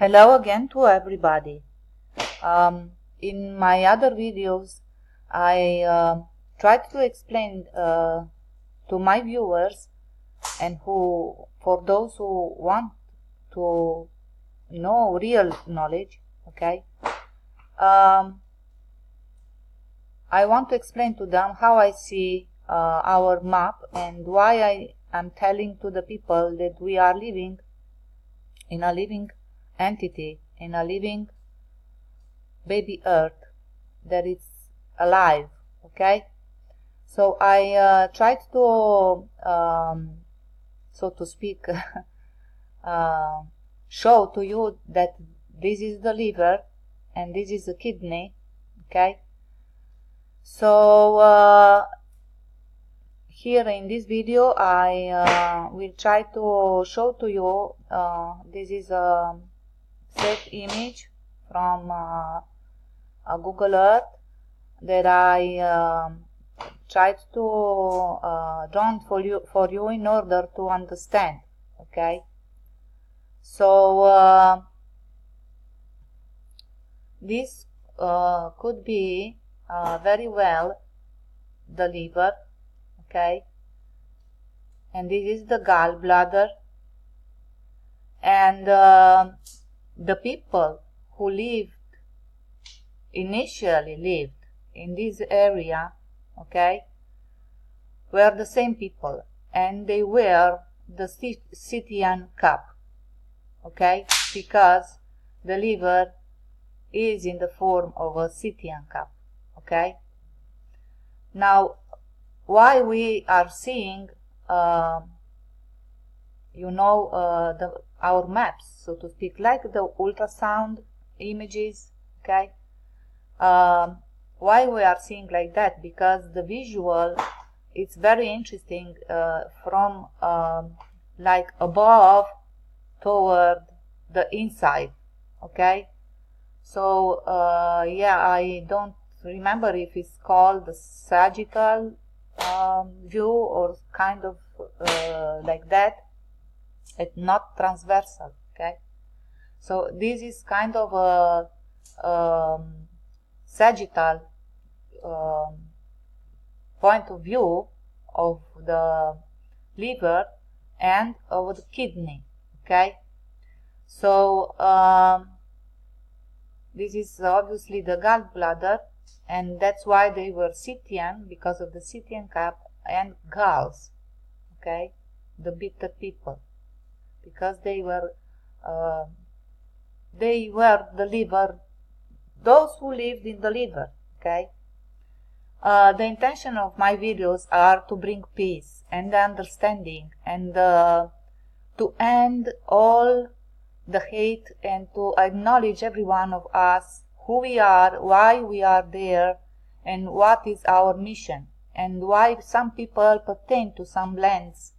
Hello again to everybody. In my other videos, I tried to explain to my viewers and for those who want to know real knowledge, okay, I want to explain to them how I see our map and why I am telling to the people that we are living in a living entity, in a living baby earth that is alive. Okay, so I tried to so to speak show to you that this is the liver and this is the kidney. Okay, so here in this video I will try to show to you this is a safe image from Google Earth that I tried to draw for you in order to understand. Okay, so this could be very well the liver. Okay, and this is the gallbladder, and the people who initially lived in this area, okay, were the same people, and they were the Scythian cup, okay, because the liver is in the form of a Scythian cup. Okay, now why we are seeing our maps, so to speak, like the ultrasound images. Okay, why we are seeing like that? Because the visual is very interesting from like above toward the inside. Okay, so yeah, I don't remember if it's called the sagittal view or kind of like that. It's not transversal. Okay, so this is kind of a sagittal point of view of the liver and of the kidney. Okay, so this is obviously the gallbladder, and that's why they were Scythian, because of the Scythian cup, and Gauls, okay, the bitter people, because they were the liver, those who lived in the liver. Okay, the intention of my videos are to bring peace and understanding, and to end all the hate, and to acknowledge every one of us, who we are, why we are there, and what is our mission, and why some people pertain to some lands,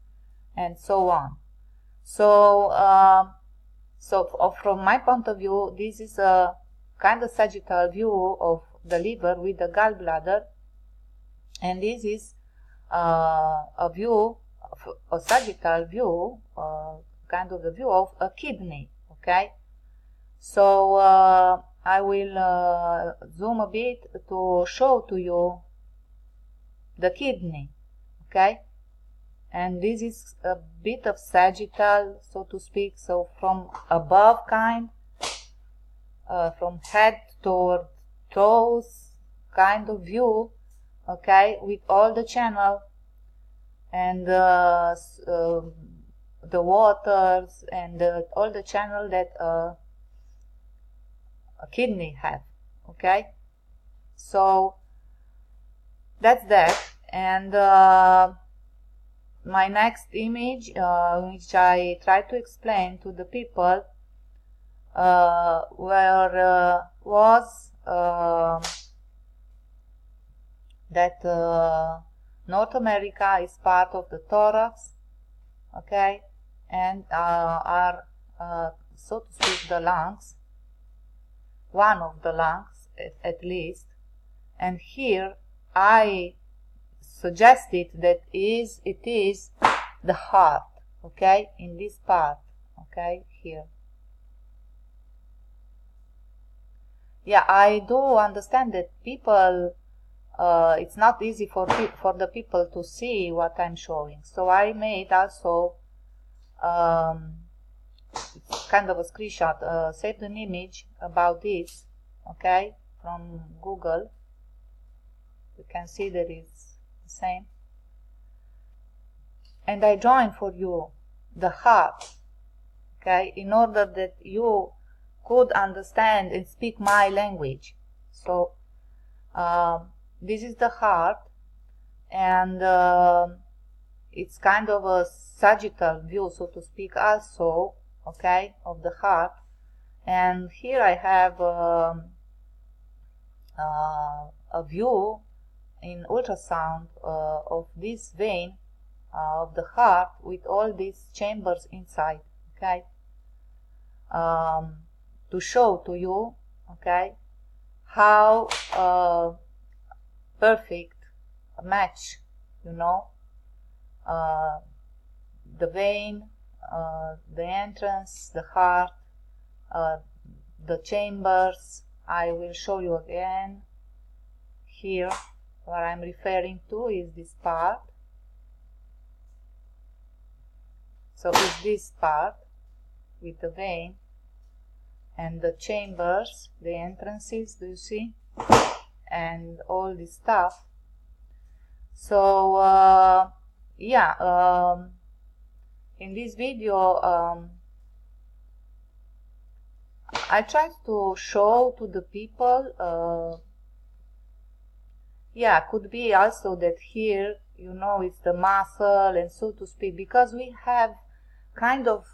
and so on. So from my point of view, this is a kind of sagittal view of the liver with the gallbladder, and this is a view of a sagittal view, kind of the view of a kidney. Okay, so I will zoom a bit to show to you the kidney. Okay, and this is a bit of sagittal, so to speak, so from above kind, from head toward toes kind of view. Okay, with all the channel and the waters and all the channel that a kidney have. Okay, so that's that. And my next image, which I try to explain to the people, was that North America is part of the thorax. Okay, and are so to speak the lungs, one of the lungs at least. And here I suggested that it is the heart. Okay, in this part. Okay, here yeah, I do understand that people, it's not easy for the people to see what I'm showing. So I made also kind of a screenshot, saved an image about this, okay, from Google. You can see that it's the same. And I joined for you the heart, okay, in order that you could understand and speak my language. So this is the heart, and it's kind of a sagittal view, so to speak, also, okay, of the heart. And here I have a view in ultrasound of this vein of the heart with all these chambers inside, okay, to show to you, okay, how perfect a match, you know, the vein, the entrance, the heart, the chambers. I will show you again. Here, what I'm referring to is this part. So it's this part with the vein and the chambers, the entrances, do you see? And all this stuff. So yeah, in this video I tried to show to the people, yeah, could be also that here, you know, it's the muscle, and so to speak, because we have kind of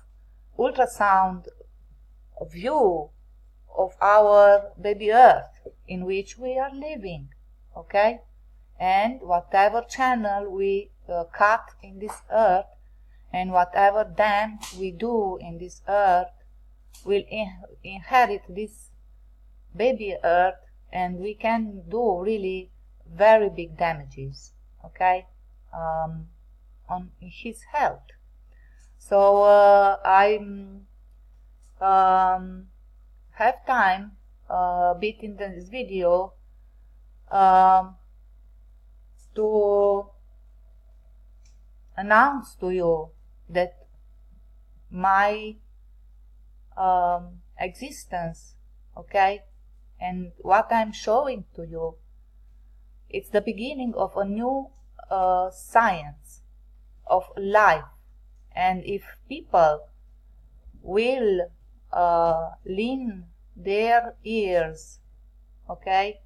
ultrasound view of our baby earth in which we are living, okay, and whatever channel we cut in this earth and whatever dam we do in this earth will inherit this baby earth, and we can do really very big damages, okay, on his health. So I have time a bit in this video to announce to you that my existence, okay, and what I'm showing to you, it's the beginning of a new science of life. And if people will lean their ears, okay,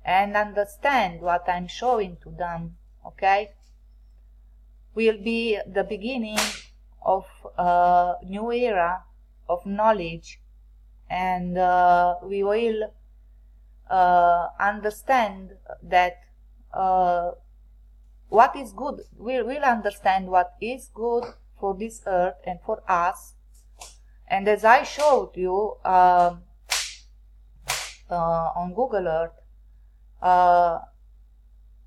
and understand what I'm showing to them, okay, will be the beginning of a new era of knowledge, and we will understand that what is good, we will understand what is good for this earth and for us. And as I showed you on Google Earth,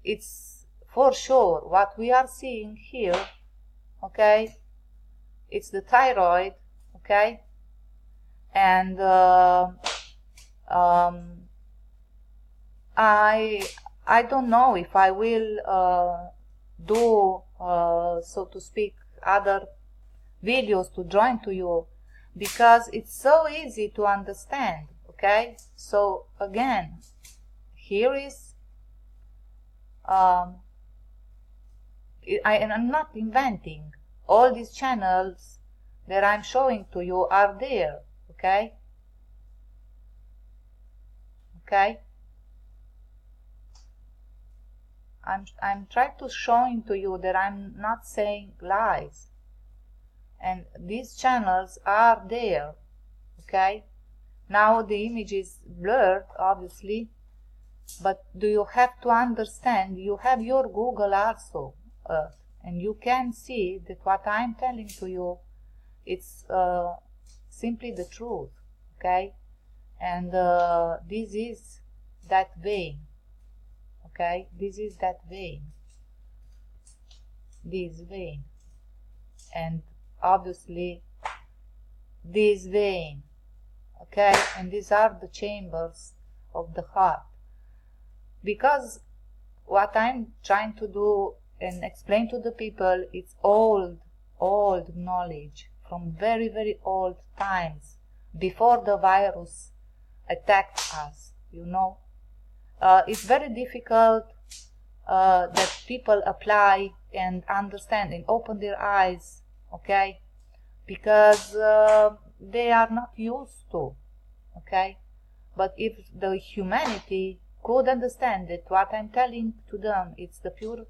it's for sure what we are seeing here, okay, it's the thyroid, okay, and I don't know if I will do, so to speak, other videos to join to you, because it's so easy to understand, okay. So again, here is I'm not inventing. All these channels that I'm showing to you are there, okay, okay. I'm trying to showing to you that I'm not saying lies, and these channels are there, okay. Now the image is blurred, obviously, but do you have to understand, you have your Google also, and you can see that what I'm telling to you, it's simply the truth, okay. And this is that vein, okay, this is that vein, this vein, and obviously this vein, okay, and these are the chambers of the heart. Because what I'm trying to do and explain to the people, it's old knowledge from very, very old times, before the virus attacked us, you know. It's very difficult that people apply and understand and open their eyes, okay, because they are not used to, okay. But if the humanity could understand that what I'm telling to them, it's the pure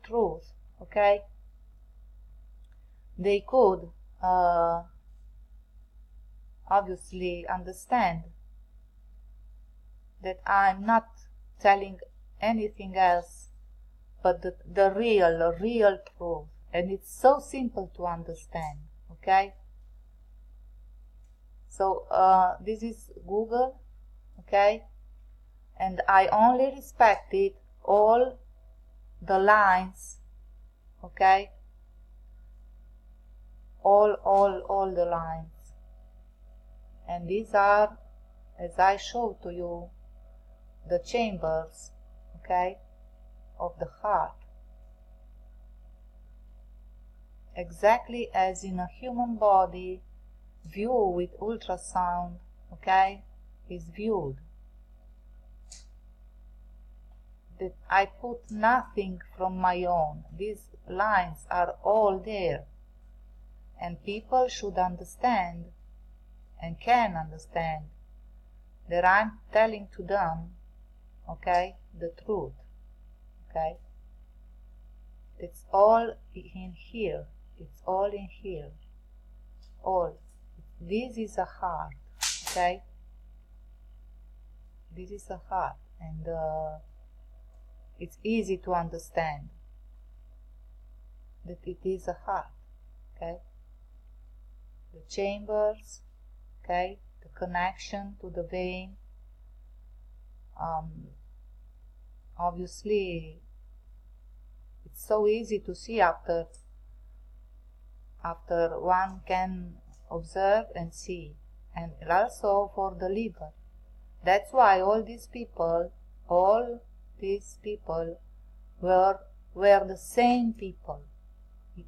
truth, okay, they could obviously understand that I'm not telling anything else but the real truth, and it's so simple to understand, okay. So this is Google, okay, and I only respected all the lines, okay, all the lines, and these are, as I showed to you, the chambers, okay, of the heart, exactly as in a human body view with ultrasound, okay, is viewed. That I put nothing from my own. These lines are all there, and people should understand and can understand that I'm telling to them, okay, the truth, okay. It's all in here. It's all in here. All. This is a heart, okay. This is a heart, and it's easy to understand that it is a heart, okay. The chambers, okay, the connection to the vein. Obviously, it's so easy to see after one can observe and see, and also for the liver. That's why all these people were the same people.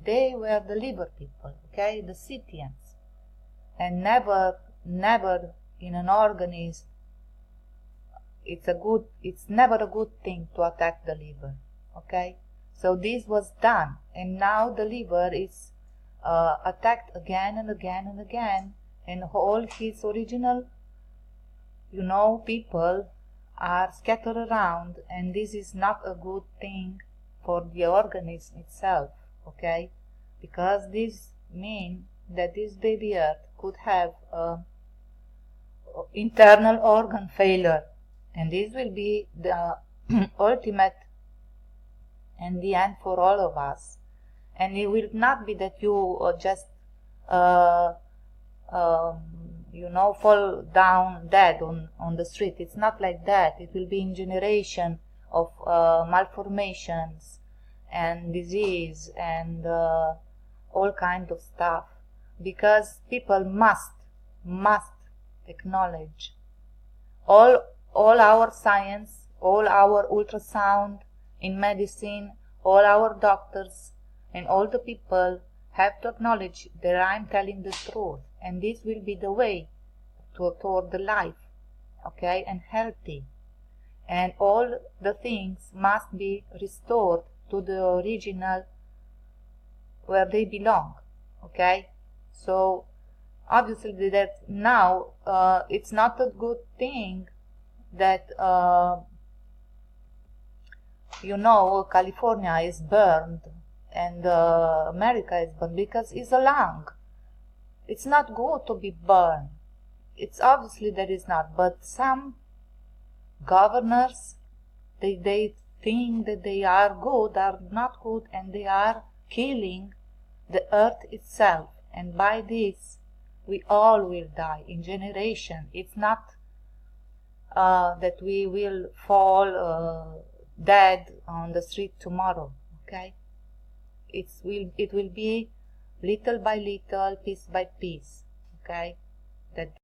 They were the liver people, okay, the Scythians, and never in an organism it's never a good thing to attack the liver, okay. So this was done, and now the liver is attacked again and again and again, and all his original, you know, people are scattered around, and this is not a good thing for the organism itself, okay, because this means that this baby earth could have internal organ failure, and this will be the ultimate and the end for all of us. And it will not be that you just you know, fall down dead on the street. It's not like that. It will be in generation of malformations and disease and all kind of stuff, because people must acknowledge all our science, all our ultrasound in medicine, all our doctors and all the people have to acknowledge that I'm telling the truth, and this will be the way toward the life, okay, and healthy, and all the things must be restored to the original where they belong, okay. So obviously that now it's not a good thing that you know, California is burned and America is burned, because it's a lung. It's not good to be burned. It's obviously that is not, but some governors, they think that they are good, are not good, and they are killing the earth itself, and by this we all will die in generation. It's not that we will fall dead on the street tomorrow, okay. It will be little by little, piece by piece, okay, that